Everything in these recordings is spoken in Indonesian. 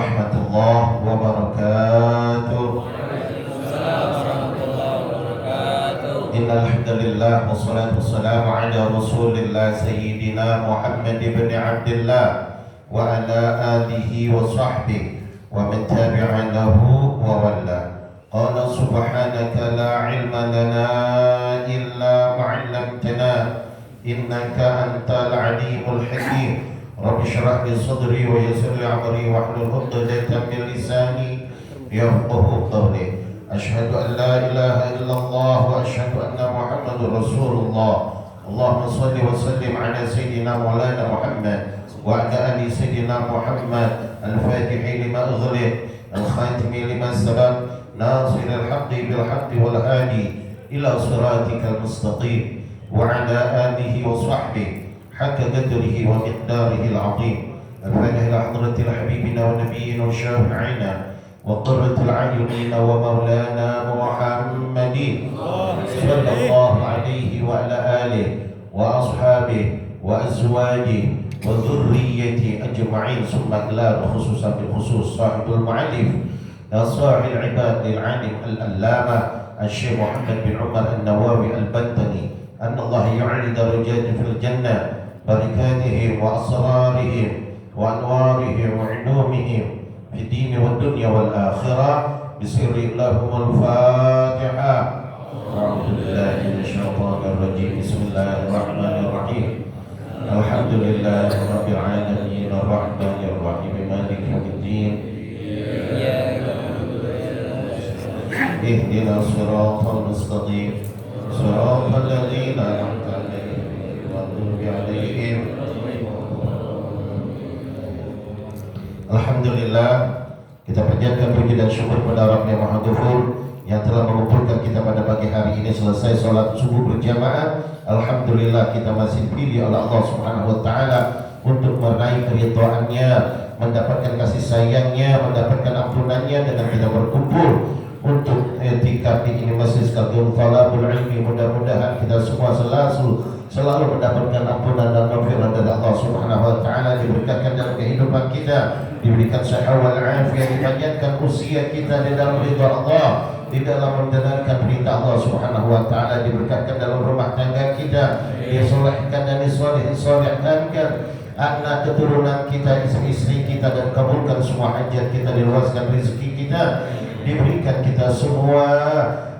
warahmatullahi wabarakatuh. Innal hamdalillah wassalatu wassalamu ala Rasulillah sayyidina Muhammad ibn Abdullah wa ala alihi wa sahbihi wa man tabi'a lahu wa walla. Qala subhanaka la ilma lana illa ma 'allamtana innaka antal alimul hakim. Rabbi shrah li sadri wa yassir li amri wahlul 'uqdatam min lisani yafqahu qawli. Asyhadu an la ilaha illallah wa asyhadu anna Muhammadar Rasulullah. Allahumma shalli wa sallim ala sayyidina Maulana Muhammad wa ala ali sayyidina Muhammad al-Fatihi lima ughliq al-khatimi lima sabaq nasiril haqqi bil haqqi wal hadi ila siratikal mustaqim wa ala alihi wa sahbihi حق قدره ومقداره العظيم. الفاتحة إلى حضرة حبيبنا ونبينا وشافعنا وقرة العينين ومولانا محمد صلى الله عليه وعلى آله وأصحابه وأزواجه وذريته أجمعين ثم إلى خصوصا بالخصوص صاحب المعلم صاحب العباد العالم الألامة الشيخ محمد بن عمر النووي البنتني أن الله يعلي درجات في الجنة بركاتهم وأسرارهم وأنوارهم وعلومهم في الدين والدنيا والآخرة بسر لهم الفاتحة. أعوذ بالله من الشيطان الرجيم. بسم الله الرحمن الرحيم. الحمد لله رب العالمين الرحمن الرحيم مالك يوم الدين. اهدنا الصراط المستقيم صراط الذين أنعمت عليهم المغضوب عليهم. Alhamdulillah, kita panjatkan puji dan syukur kepada Rabb yang Maha Ghafur yang telah mengumpulkan kita pada pagi hari ini selesai sholat subuh berjamaah. Alhamdulillah, kita masih dipilih oleh Allah Subhanahu wa taala untuk meraih keridhaannya, mendapatkan kasih sayangnya, mendapatkan ampunannya dengan kita berkumpul untuk etika ini masjid sekaligus talabul ilmi. Mudah-mudahan kita semua selalu mendapatkan ampunan dan maghfirah dari Allah Subhanahu wa taala, diberkatkan dalam kehidupan kita, diberikan sehat wal afiat, dipanjangkan usia kita di dalam ridha Allah, di dalam menjalankan perintah Allah Subhanahu wa taala, diberkatkan dalam rumah tangga kita, disolehkan dan disolehkan anak keturunan kita, istri-istri kita, dan kabulkan semua hajat kita, diluaskan rezeki kita, diberikan kita semua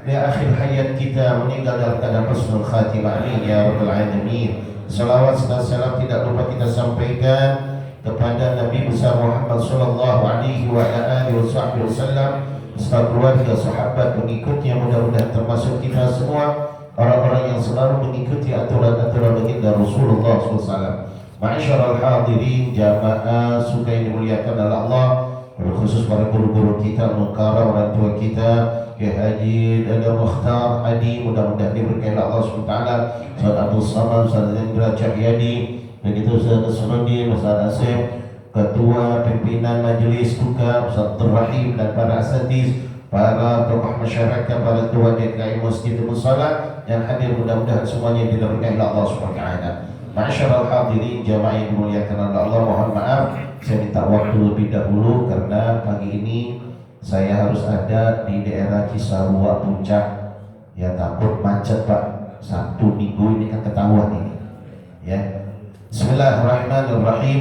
di akhir hayat kita meninggal dalam keadaan husnul khatimah. Amin ya rabbal alamin. Salawat dan salam tidak lupa kita sampaikan kepada Nabi besar Muhammad sallallahu alaihi wa alihi wasallam, beserta keluarga, sahabat, pengikutnya. Mudah-mudahan termasuk kita semua orang-orang yang selalu mengikuti aturan-aturan baginda Rasulullah SAW. Ma'asyiral hadirin, jamaah suka yang dimuliakan oleh Allah, khusus para guru-guru kita, mengkara orang tua kita, Kiai Haji Dada Mukhtar Adi, mudah-mudahan diberkahi Allah SWT. Ustaz Abdul Samad, Ustaz Indra Cahyadi, begitu Ustaz Sunudi, Ustaz Asif, Ketua Pimpinan Majelis Buka, Ustaz Rahim, dan para asatiz, para tokoh masyarakat, para tua DKI Masjid Musala yang hadir, mudah-mudahan semuanya diberkahi Allah SWT. Ma'asyiral hadirin, jamaah yang dimuliakan oleh Allah, mohon maaf saya minta waktu lebih dahulu karena pagi ini saya harus ada di daerah Cisarua Puncak. Ya, takut macet Pak, Sabtu Minggu ini kan ketahuan ini ya. Bismillahirrahmanirrahim.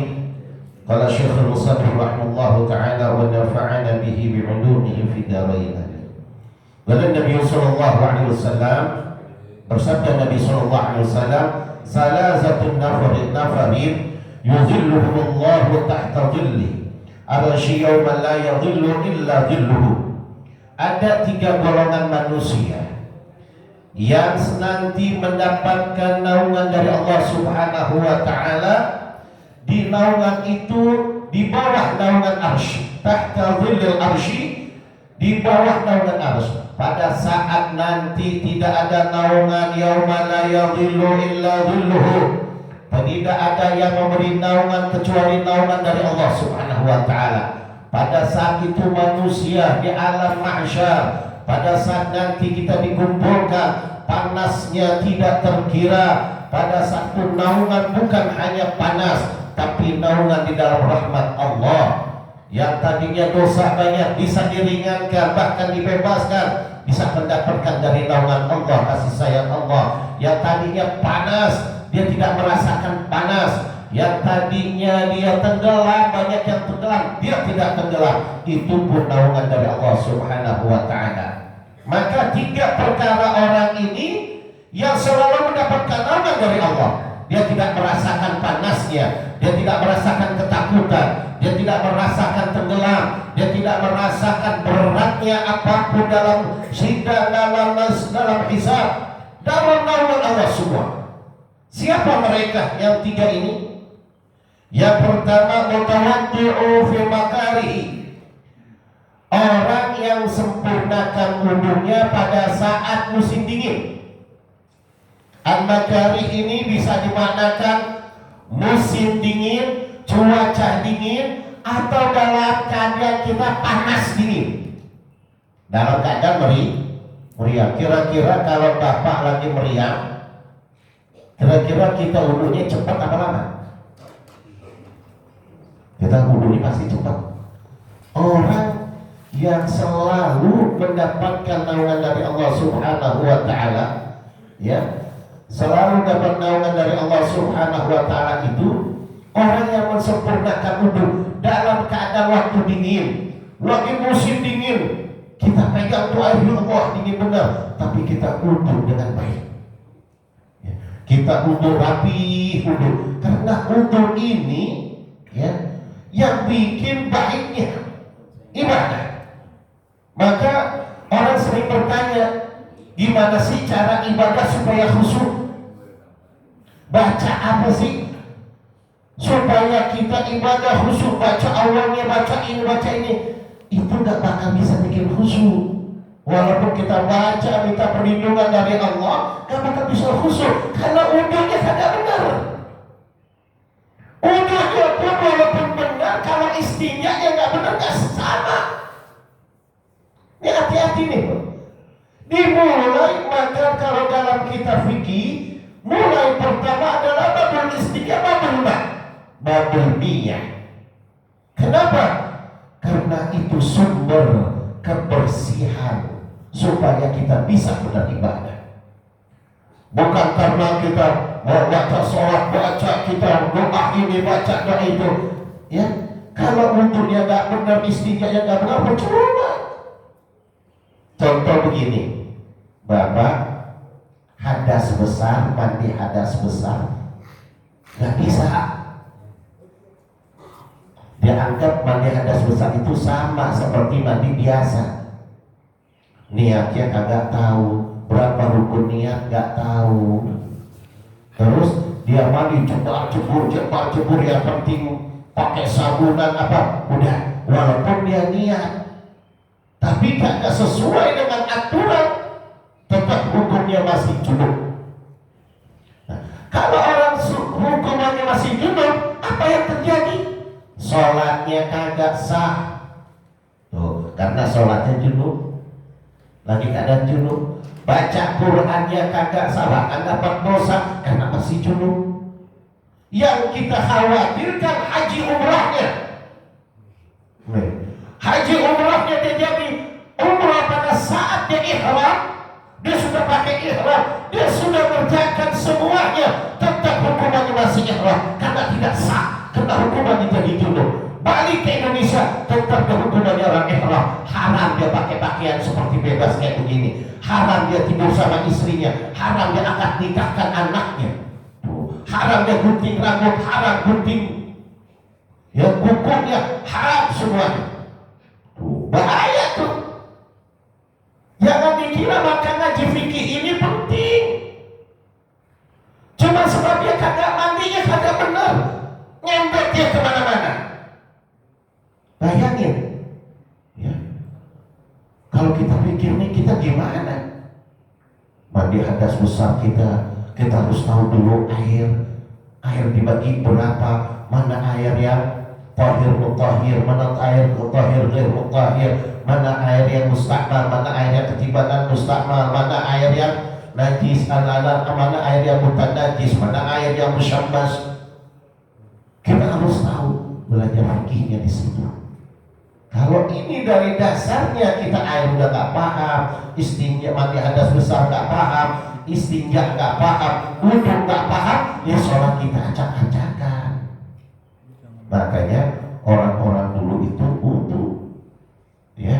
Qala Syekhul Musannif rahimahullahu ta'ala wa nafa'ana bihi bi'ulumihi fid dharain. Qala Nabi sallallahu alaihi wasallam, bersabda Nabi sallallahu alaihi wasallam, salasatun nafarin yuzilluhumullahu tahta dhilli arasy yawma la yadhillu illa dhilluhu. Ada 3 golongan manusia yang nanti mendapatkan naungan dari Allah Subhanahu wa taala. Di naungan itu, di bawah naungan arsy, tahta dhillil arsy, di bawah naungan arsy. Pada saat nanti tidak ada naungan, yauma la yadhillu illa dhilluhu, tidak ada yang memberi naungan kecuali naungan dari Allah Subhanahu wa taala. Pada saat itu manusia di alam mahsyar, pada saat nanti kita dikumpulkan, panasnya tidak terkira. Pada saat itu naungan bukan hanya panas, tapi naungan di dalam rahmat Allah. Yang tadinya dosa banyak bisa diringankan, bahkan dibebaskan, bisa mendapatkan dari naungan Allah, kasih sayang Allah. Yang tadinya panas, dia tidak merasakan panas. Yang tadinya dia tenggelam, banyak yang tenggelam, dia tidak tenggelam. Itu pun naungan dari Allah Subhanahu wa ta'ala. Maka 3 perkara orang ini yang selalu mendapatkan naungan dari Allah. Dia tidak merasakan panasnya, dia tidak merasakan ketakutan, dia tidak merasakan tenggelam, dia tidak merasakan beratnya apapun dalam sidang, dalam hisab, dalam naungan Allah semua. Siapa mereka yang 3 ini? Yang pertama, mutawaddi'u fi makarihi, orang yang sempurnakan wudunya pada saat musim dingin. Al-makarih ini bisa dimaknakan musim dingin, cuaca dingin, atau dalam keadaan kita panas dingin. Dalam keadaan meriang. Kira-kira kalau Bapak lagi meriang, kira-kira kita wudunya cepat apa lama? Kita wudunya pasti cepat. Orang yang selalu mendapatkan naungan dari Allah Subhanahu wa ta'ala, ya, selalu dapat naungan dari Allah Subhanahu wa ta'ala, itu orang yang mensempurnakan wudu dalam keadaan waktu dingin, lagi musim dingin. Kita pegang tuh air Allah dingin benar, tapi kita wudu dengan baik, ya, kita wudu rapi, wudu, karena wudu ini, ya, yang bikin baiknya ibadah. Maka orang sering bertanya, gimana sih cara ibadah supaya khusyuk? Baca apa sih supaya kita ibadah khusyuk? Baca awalnya, baca ini, itu gak bakal bisa bikin khusyuk. Walaupun kita baca minta perlindungan dari Allah, gak bakal bisa khusyuk karena wudunya kagak benar. Wudunya pun walaupun benar, kalau istinjanya gak benar, gak sama. Ini hati-hati nih. Dimulai, maka kalau dalam kitab fikih, mulai pertama adalah babul istinja, babul niyyah. Kenapa? Karena itu sumber kebersihan supaya kita bisa beribadah. Bukan karena kita mau baca sholat, baca kita doa ini, baca doa itu, ya. Kalau wudunya nggak benar, istinjanya nggak benar, percuma. Contoh begini, Bapak hadas besar, mandi hadas besar, nggak bisa. Dia anggap mandi hadas besar itu sama seperti mandi biasa. Niatnya kagak tahu, berapa rukun niat nggak tahu. Terus dia mandi jebur, yang penting pakai sabunan apa, udah. Walaupun dia niat, tapi kagak sesuai dengan aturan, tetap hukumnya masih junub. Nah, kalau orang hukumannya masih junub, apa yang terjadi? Sholatnya kagak sah. Tuh, karena sholatnya junub, lagi keadaan junub. Baca Qurannya kagak sah, bahkan dapat dosa karena masih junub. Yang kita khawatirkan haji umrahnya. Haji umrahnya dia jadi umrah pada saat dia ihram, dia sudah pakai ihram, dia sudah mengerjakan semuanya, tetap hukumannya masih ihram karena tidak sah, karena hukumannya jadi junub. Balik ke Indonesia, tetap hukumannya orang ihram. Haram dia pakai pakaian seperti bebas kayak begini, haram dia tidur sama istrinya, haram dia akad nikahkan anaknya, haram dia gunting rambut, haram gunting ya kukunya, haram semuanya. Bahaya tuh. Jangan dikira makan ngaji fikih ini penting cuma sebab dia kagak mandinya kagak benar, ngembet dia kemana-mana. Bayangin ya, kalau kita pikir nih kita gimana mandi hadas besar, kita harus tahu dulu air dibagi berapa, mana air yang tahir mutahhir, mana air mutahhir ghair mutahhir, mana air yang mustakmal, mana air yang ketibanan mustakmal, mana air yang najis ala, mana air yang bukan najis, mana air yang musyabbas. Kita harus tahu, belajar fikihnya di situ. Kalau ini dari dasarnya kita air udah gak paham, istinja mandi hadas besar gak paham, istinja gak paham, wudhu gak paham, ya sholat kita acak-acakan. Makanya orang-orang dulu itu wudhu, ya,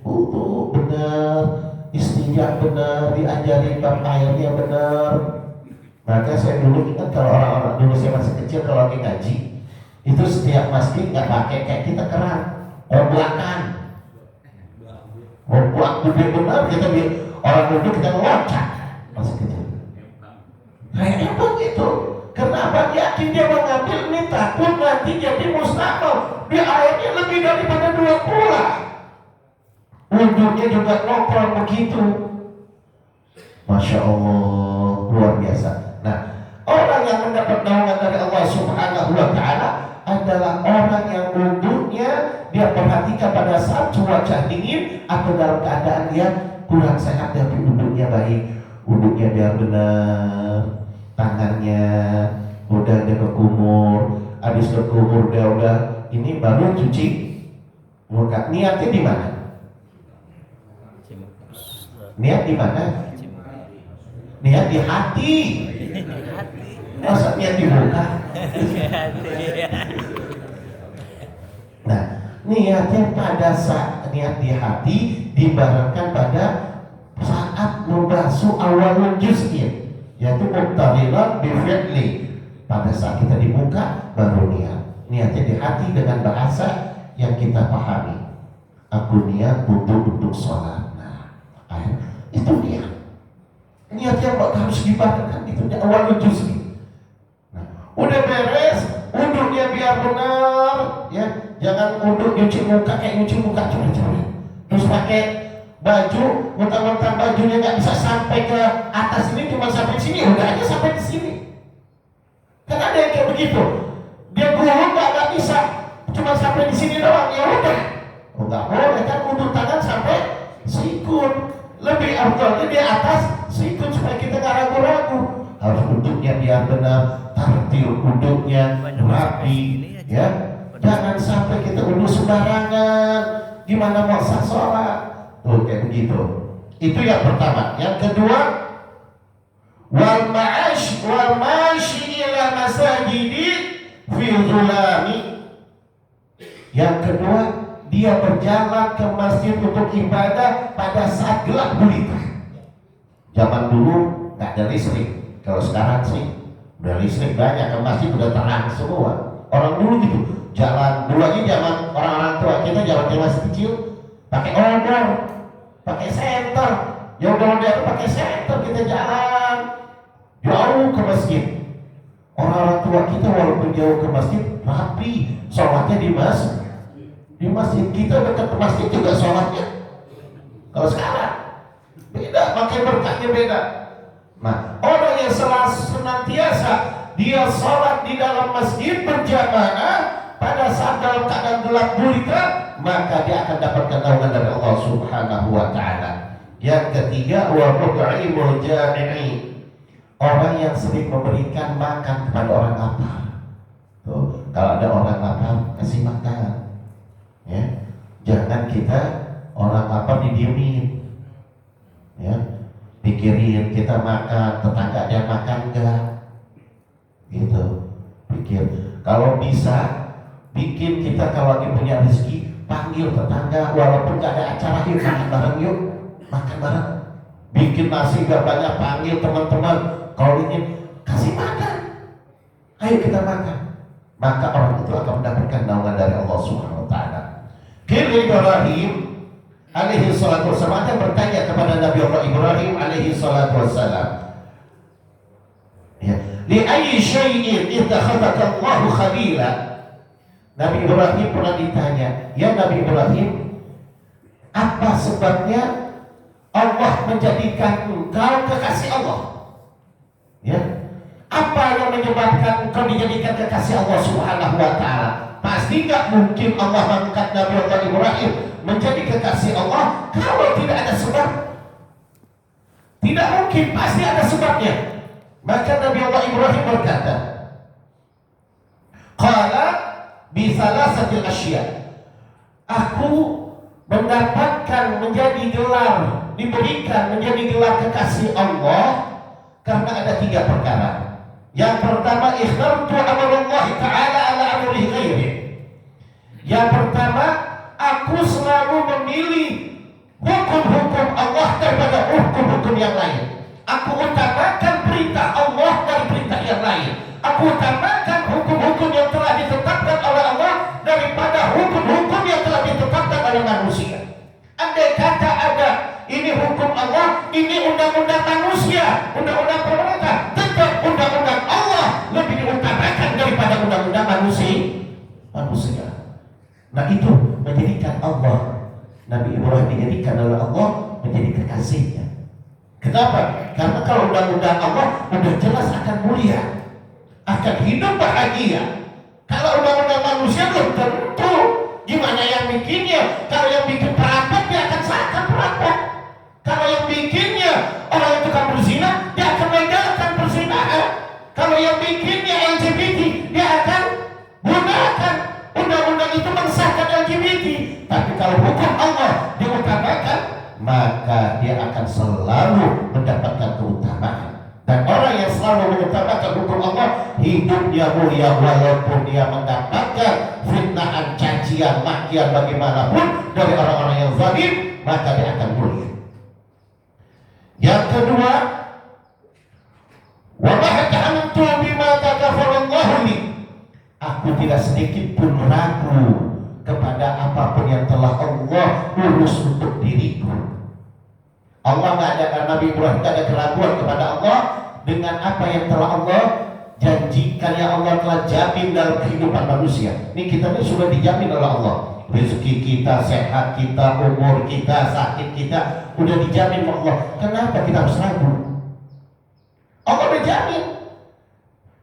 wudhu benar, istinja benar, diajarin bab airnya benar. Maka saya dulu ingat kalau orang-orang dulu saya masih kecil kalau lagi ngaji, itu setiap masjid nggak pakai kayak kita keran, oblakan, oblak gede benar, kita orang duduk kita meloncat masih kecil. Kayaknya begitu. Kenapa yakin dia mengambil ini takut nanti jadi mustaqil. Di airnya lebih daripada 2 bulan. Wudhunya juga nongkrong begitu. Masya Allah, luar biasa. Nah, orang yang mendapat naungan dari Allah Subhanahu wa Ta'ala adalah orang yang wudhunya dia perhatikan pada saat cuaca dingin atau dalam keadaan dia kurang sehat, tapi wudhunya baik, wudhunya biar benar, tangannya udah dia ke kumur, habis ke kumur dia udah ini baru cuci muka. Niatnya di mana? Niat di mana? Niat di hati. Masa niat di muka? Nah, niatnya pada saat niat di hati dibarenkan pada saat membasuh awalul juz'in, yaitu muqtarinan bi fi'li. Pada saat kita di muka baru niat. Niatnya di hati dengan bahasa yang kita pahami. Aku niat untuk sholat. Nah, itu niat. Niat yang harus dibarenkan itu di awalul juz'in. Udah beres, wudhunya biar benar, ya. Jangan wudhu nyuci muka kayak nyuci muka coret-coret. Terus pakai baju, mentang-mentang bajunya nggak bisa sampai ke atas ini, cuma sampai sini, udah aja sampai di sini. Kan ada yang kayak begitu. Dia gulung nggak bisa, cuma sampai di sini doang, ya udah. Oh nggak boleh kan, wudhu tangan sampai sikut. Lebih afdalnya di atas sikut supaya kita nggak ragu-ragu. Harus wudhunya biar benar, tartil wudhunya rapi, ya. Jangan sampai kita wudhu sembarangan. Gimana mau sah sholat? Tuh kayak begitu. Itu yang pertama. Yang kedua, wal mashi ila masajidi fi zulami. Yang kedua, dia berjalan ke masjid untuk ibadah pada saat gelap gulita. Zaman dulu nggak ada listrik. Kalau sekarang sih udah listrik banyak, ke masjid udah terang semua. Orang dulu gitu, jalan dulu aja zaman orang-orang tua kita, zaman dia masih kecil, pakai odol, pakai senter, ya udah pakai senter, kita jalan jauh ke masjid. Orang-orang tua kita walaupun jauh ke masjid rapi, sholatnya di masjid. Kita dekat ke masjid juga sholatnya. Kalau sekarang beda, makin berkahnya beda. Nah, orang yang senantiasa dia sholat di dalam masjid berjamaah pada saat dalam keadaan gelap gulita, maka dia akan dapatkan naungan dari Allah Subhanahu wa Ta'ala. Yang ketiga, wa mut'imul jami'i, orang yang sering memberikan makan kepada orang lapar. Tuh, kalau ada orang lapar kasih makan, ya. Jangan kita orang lapar didiemin, ya. Pikirin kita makan, tetangga dia makan enggak, gitu. Pikir, kalau bisa bikin kita kalau lagi punya rezeki, panggil tetangga walaupun gak ada acara, yuk makan bareng yuk, makan bareng. Bikin nasi gak banyak, panggil teman-teman, kalau ingin kasih makan, ayo kita makan. Maka orang itu akan mendapatkan naungan dari Allah Subhanahu wa Ta'ala. Kini Ibrahim alaihi salatu wassalam ada bertanya kepada Nabi Allah Ibrahim alaihi salatu wassalam, ya, li ayyi syai'in ittakhadaka Allahu khalila. Nabi Ibrahim pernah ditanya, ya Nabi Ibrahim, apa sebabnya Allah menjadikan engkau kekasih Allah? Ya, apa yang menyebabkan engkau dijadikan kekasih Allah Subhanahu wa Ta'ala? Pasti nggak mungkin Allah mengangkat Nabi Allah Ibrahim menjadi kekasih Allah kalau tidak ada sebab. Tidak mungkin, pasti ada sebabnya. Maka Nabi Allah Ibrahim berkata, qala bi thalathati asya, aku mendapatkan menjadi gelar, diberikan menjadi gelar kekasih Allah karena ada 3 perkara. Yang pertama, ikhtartu amrullah ta'ala ala amri ghairi. Yang pertama, aku selalu memilih hukum-hukum Allah daripada hukum-hukum yang lain. Aku utamakan perintah Allah dari perintah yang lain. Aku utamakan hukum-hukum yang telah ditetapkan oleh Allah daripada hukum-hukum yang telah ditetapkan oleh manusia. Andai kata ada ini hukum Allah, ini undang-undang manusia, undang-undang pemerintah, tetap undang-undang Allah lebih diutamakan daripada undang-undang manusia. Nah, itu menjadikan Allah, Nabi Ibrahim dijadikan oleh Allah menjadi kekasihnya. Kenapa? Karena kalau undang-undang Allah udah jelas akan mulia, akan hidup bahagia. Kalau undang-undang manusia belum tentu. Gimana yang bikinnya? Kalau yang bikin perampok, dia akan sahkan perampok. Kalau yang bikinnya orang yang tukang berzina, dia akan legalkan perzinahan. Kalau yang bikinnya LGBT, dia akan gunakan undang-undang itu mensahkan LGBT. Tapi kalau hukum Allah diutamakan, maka dia akan selalu mendapatkan keutamaan. Dan orang yang selalu mengutamakan hukum Allah, hidupnya mulia walaupun dia mendapatkan fitnahan, cacian, makian bagaimanapun dari orang-orang yang zalim, maka dia akan mulia. Yang kedua, wa ma ta'amtu bima takafalallahu li. Aku tidak sedikit pun ragu kepada apapun yang telah Allah urus untuk diriku. Allah nggak ada, Nabi Ibrahim nggak ada keraguan kepada Allah dengan apa yang telah Allah janjikan, yang Allah telah jamin dalam kehidupan manusia. Ini kita ini sudah dijamin oleh Allah. Rezeki kita, sehat kita, umur kita, sakit kita, udah dijamin oleh Allah. Kenapa kita harus ragu? Allah udah jamin.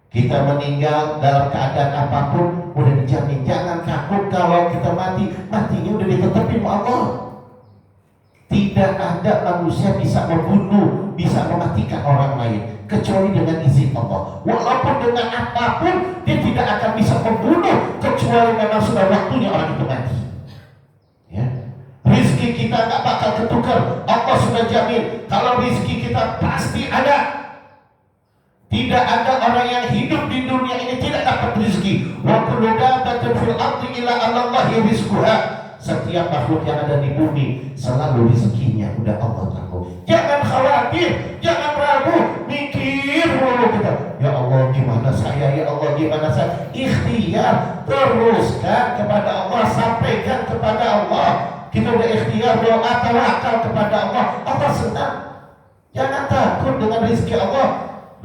Kita meninggal dalam keadaan apapun udah dijamin. Jangan takut kalau kita mati, matinya udah ditetapin oleh Allah. Tidak ada manusia bisa membunuh, bisa mematikan orang lain kecuali dengan izin Allah. Walaupun dengan apapun dia tidak akan bisa membunuh kecuali memang sudah waktunya orang itu mati. Ya. Rizki kita nggak bakal ketukar. Allah sudah jamin kalau rizki kita pasti ada. Tidak ada orang yang hidup di dunia ini tidak dapat rizki. Wa kullu dabbatin fil ardi illa 'ala Allahi rizquha. Setiap makhluk yang ada di bumi selalu rezekinya udah Allah tahu. Jangan khawatir, jangan ragu, mikir dulu kita. Ya Allah gimana saya, ya Allah gimana saya. Ikhtiar, teruskan kepada Allah, sampaikan kepada Allah. Kita udah ikhtiar, doa, tawakal kepada Allah. Allah senang. Jangan takut dengan rezeki Allah.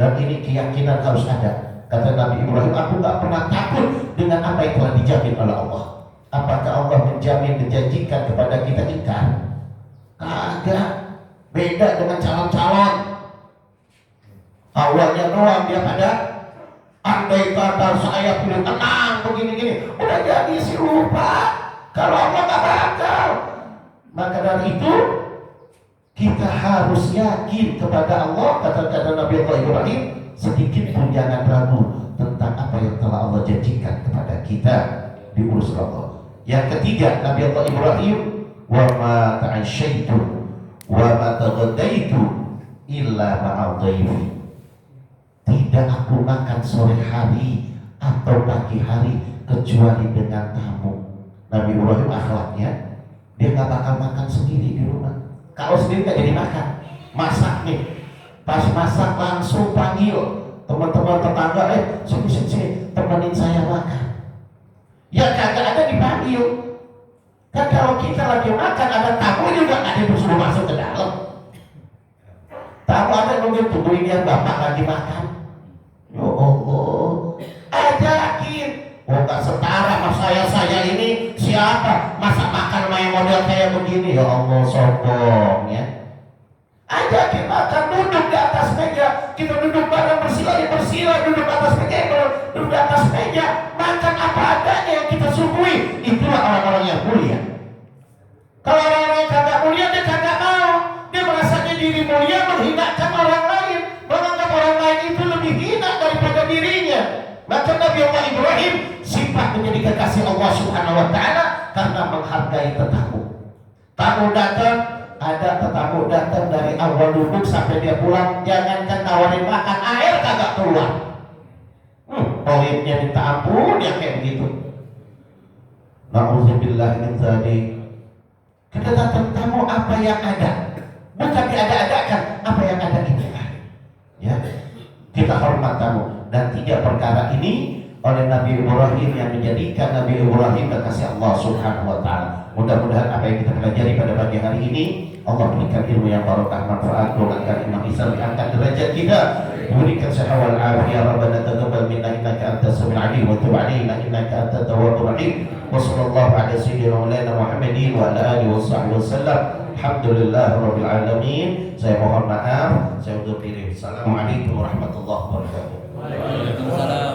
Dan ini keyakinan harus ada. Kata Nabi Ibrahim, aku gak pernah takut dengan apa yang telah dijamin oleh Allah. Apakah Allah menjamin, menjanjikan kepada kita ikan? Kagak. Beda dengan calon-calon. Awalnya doang dia pada andai kata saya pilih tenang begini-gini, udah jadi si lupa. Kalau Allah gak bakal. Maka dari itu kita harus yakin kepada Allah. Kata-kata Nabi Allah Ibrahim, sedikit pun jangan ragu tentang apa yang telah Allah janjikan kepada kita, diurus Allah. Yang ketiga, Nabi Allah Ibrahim, wa ma ta'asyaitu wa ma taghaddaitu illa ma'a dhaifi. Tidak aku makan sore hari atau pagi hari kecuali dengan tamu. Nabi Ibrahim akhlaknya, dia nggak bakal makan sendiri di rumah. Kalau sendiri nggak jadi makan. Masak nih, pas masak langsung panggil teman-teman tetangga, sini temenin saya makan. Ya kagak ada dipanggil. Kan kalau kita lagi makan ada tamu juga ada yang disuruh masuk ke dalam. Tamu ada nunggu tungguin yang bapak lagi makan. Ya Allah, ajakin. Oh gak setara sama saya ini siapa? Masa makan main model kayak begini? Ya Allah, sombong ya. Ajakin makan, duduk di atas meja. Kita duduk bareng bersila, duduk di atas meja, duduk di atas meja. Makan apa adanya yang kita suguhi. Itulah orang-orang yang mulia. Kalau orang-orang yang kagak mulia, dia kagak mau. Dia merasanya diri mulia, menghinakan orang lain, menganggap orang lain itu lebih hina daripada dirinya. Maka Nabi Allah Ibrahim sifat menjadi kekasih Allah Subhanahu wa ta'ala karena menghargai tetamu. Tamu datang, ada tamu datang dari awal duduk sampai dia pulang, jangankan tawarin makan, air kagak keluar. Toiletnya minta ampun, dia kayak begitu. Na'udzubillah min dzalik. Kita datang tamu apa yang ada, bukan diada-adakan, apa yang ada ini. Ya, kita hormat tamu. Dan 3 perkara ini oleh Nabi Ibrahim yang menjadikan Nabi Ibrahim kekasih Allah Subhanahu wa taala. Mudah-mudahan apa yang kita pelajari pada pagi hari ini Allah berikan ilmu yang barokah, manfaat, golongan imam Islam, angkat derajat kita, berikan sehat wal afiyah. Rabbana taqabbal minna innaka antas samiul alim wa tub alaina innaka antat tawwabur rahim. Wa sallallahu ala sayyidina maulana Muhammadin wa ala alihi washabbihi wasallam. Alhamdulillahirabbil alamin. Saya mohon maaf, saya undur diri. Assalamualaikum warahmatullahi wabarakatuh. Waalaikumsalam.